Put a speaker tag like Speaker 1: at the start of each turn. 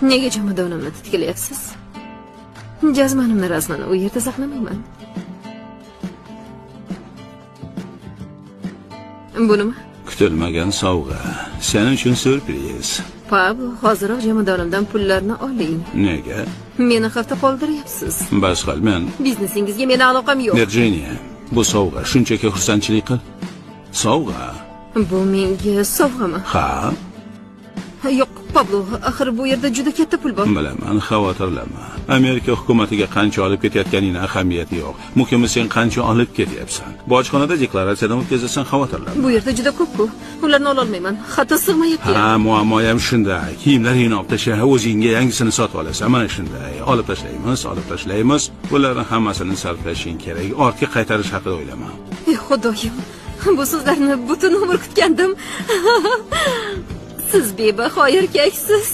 Speaker 1: Nega jomadonimni titkilayapsiz? Jazmanimni rasmini u yerda saqlamayman. Bu nima?
Speaker 2: Kutilmagan sovg'a. Sening uchun syurpriz.
Speaker 1: Pablo, hoziroq jomadonimdan pullarni oling.
Speaker 2: Nega?
Speaker 1: Meni hafta qoldiryapsiz.
Speaker 2: Bas qil, men.
Speaker 1: Biznesingizga meni aloqam yo'q.
Speaker 2: Virginia, bu sovg'a shunchaki xursandchilik qil. Sovg'a.
Speaker 1: Bu menga sovg'ami?
Speaker 2: Ha?
Speaker 1: Yo'q, Pablo, axir bu yerda juda katta pul bor.
Speaker 2: Bilaman, xavotirlanma. Amerika hukumatiga qancha olib ketayotganining ahamiyati yo'q. Muhimi sen qancha olib ketyapsan. Bojxonada deklaratsiyadan o'tkazasan, xavotirlanma.
Speaker 1: Bu yerda juda ko'p-ku. Ularni ola olmayman. Hatto sig'mayapti.
Speaker 2: Ha, muammo ham shunday. Kiyimlaringni olib tasha, o'zingga yangisini sotib olasan. Mana shunday. Olib tashlaymiz. Bularning hammasini sarflashing kerak. Ortga qaytarish haqida o'ylama.
Speaker 1: Ey Xudoyim, bu so'zlarni butun umr kutgandim. Siz bebaho erkaksiz.